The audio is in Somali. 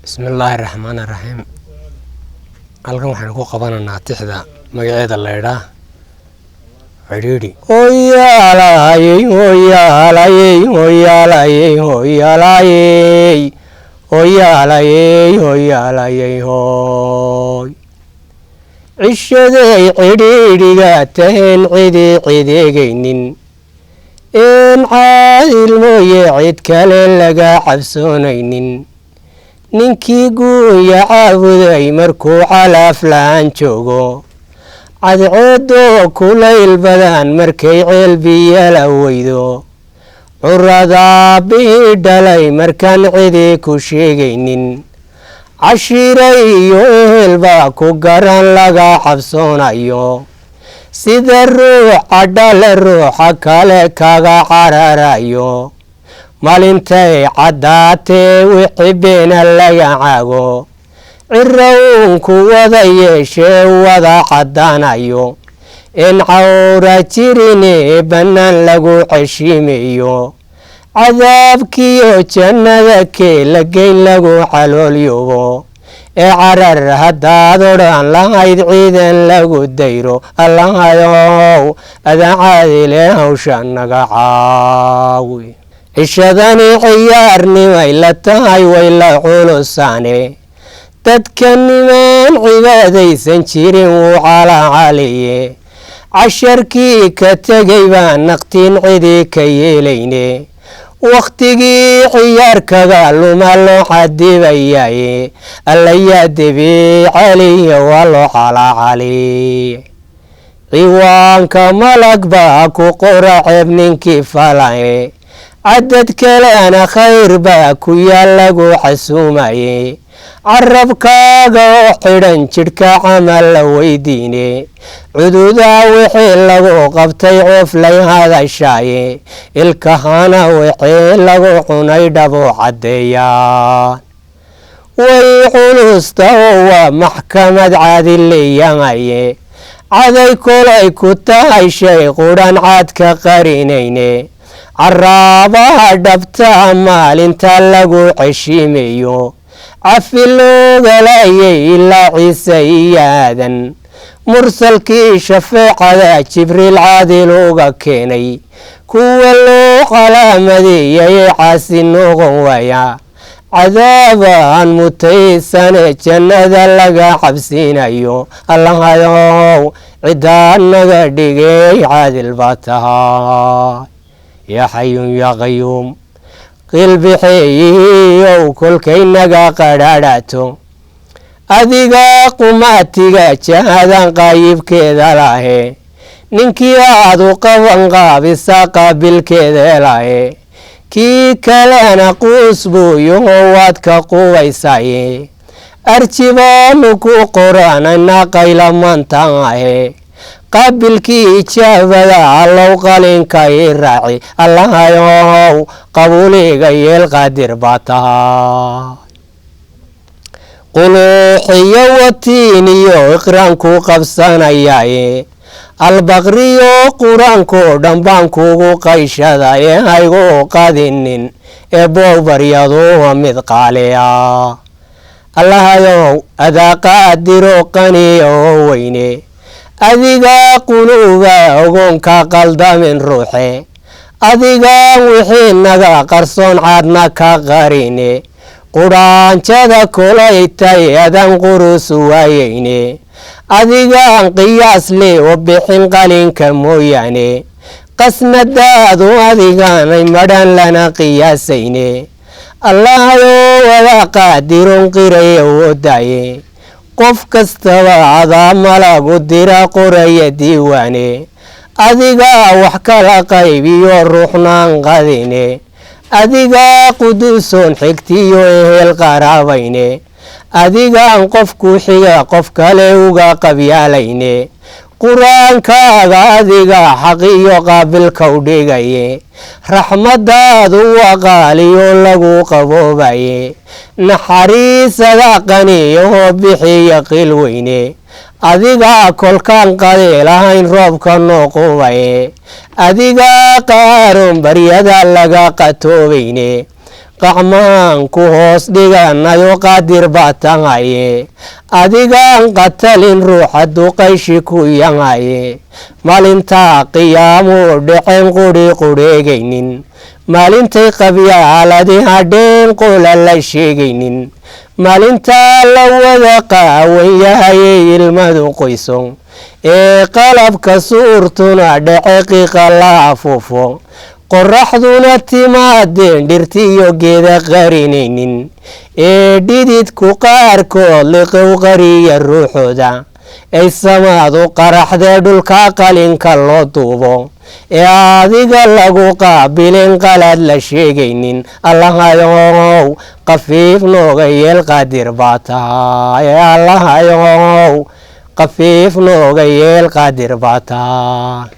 بسم الله الرحمن الرحيم. halkan waxaan ku qabanaynaa tixda magaceeda la yiraahdo Cidhiidhi. Oyaalayey oyaalayey oyaalayey oyaalayey oyaalayey oyaalayey hoy. Cishaday cidhiidhiga tahan cideegaynin. In caadil mooye cid kale laga cabsoonaynin. ninkii guuya caabuday markuu calaaf la'aan joogo cadceedo kulayl badan markay ceelbiya la weydo curada bii dhalay markaan cidi ku sheegaynin cashiiray iyo ehelba ku garan laga cabsoonayo sida ruuxa dhale ruuxa kale kaga cararayo maalintay caddaatee wixii beena laga caago cirrawunku wada yeeshee wada caddaanayo in cawra jirine bannaan lagu ceshiimeeyo cadaabkiyo jannada kee la geyn lagu caloolyobo ee carar haddaad odhan lahayd ciidan lagu dayro allahayow adaan caadile hawsha naga caawi cishadani ciyaarnimay la tahay way la culusaane dadka nimaan cibaadaysan jirin wuu calacaliye casharkii ka tegay baan naqtiin cidi ka yeelayne wakhtigii ciyaarkaga luma loo xadibayaye allayaa debi caliya waa loo calacaliye ciwaanka malag baa ku qora ceeb ninkii falaye cadad kalena khayr baa ku yaal lagu xasuumaye carabkaaga oo xidhan jidhka camal la weydiine cududaa wixii lagu qabtay cooflay hadashaaye ilkahana wixii lagu cunay dhabu caddeeyaan way culusta oo waa maxkamad caadilayamaye caday kolay ku tahay shay qudhan caad ka qarinayne caraabaha dhabtaa maalinta lagu ceshiimeeyo cafi loogalayay ilaa ciise iyo aadan mursalkii shafeecada jibriil caadil uga keenay kuwa loo calaamadeeyay caasi noqon waaya cadaabaan mutaysane jannada laga cabsiinayo allahayow ciddaa naga dhigay caadil baa tahay yaa xayun yaa qayuum qilbixeeyow kolkaynaga qadhaadhato adiga qumaatiga jahadan qaayibkeeda lahe ninkii aad u qaban qaabisa qaabilkeeda lahe kii kalena quus buuyaho waad ka qubaysaye arjibaanu ku qoranayna qaylamantan ahe qaabilkii ijaabada allow qalinka ii raaci allahayow qabuuliga yeel qaadir baa tahay quluuxiyo watiin iyo iqraanku qabsanayaye albaqriyo qur-aankoo dhan baan kugu qayshadaye haygu qadinin ee bowbaryadu waa mid qaaliya allahayow adaa qaadiro qaniya oo weyne adigaa quluuba ogoonka qaldamin ruuxe adigaan wixii naga qarsoon caadna ka qarine qudhaanjada kulaytay adan qurus waayeyne adigaan qiyaas le oo bixin qalinka mooyaane qasnadaadu adigaanay madhan lana qiyaasayne allahayow wada qaadirun qiray awoodaye qof kastaba adaa malagu dira qoraya diiwaane adigaa wax kala qaybiyo ruuxnaan qadine adigaa quduusoon xigtiyo ehel qaraabayne adigaan qofku xiga qof kale uga qabyaalayne qur-aankaaga adigaa xaqiyo qaabilka u dhigaye raxmadaadu waa qaaliyo lagu qaboobaye naxariisada qaniyahoo bixiya qiil weyne adigaa kolkaan qadeelahayn roobka noo qubaye adigaa qaaroon baryada laga qatoobayne qacmaan ku hoos dhiganayo qaadir baa tahaye adigaan qatalin ruuxa duqayshi ku yahaye maalintaa qiyaamuu dhecen qudhi qudheegaynin maalintay qabyaaladi hadheen qola la sheegaynin maalintaa la wada qaawan yahayey ilmadu qoyso ee qalabka suurtuna dhece qiiqa la afuufo qoraxduna timaadeen dhirtiyo geeda qarinaynin ee dhididku qaarkood liqow qariya ruuxooda ay samaadu qaraxdee dhulka qalinka loo duubo ee adiga lagu qaabilin qalad la sheegaynin allahayow qafiif nooga yeel qaadir baa tahay allahayow qafiif nooga yeel qaadir baa tahay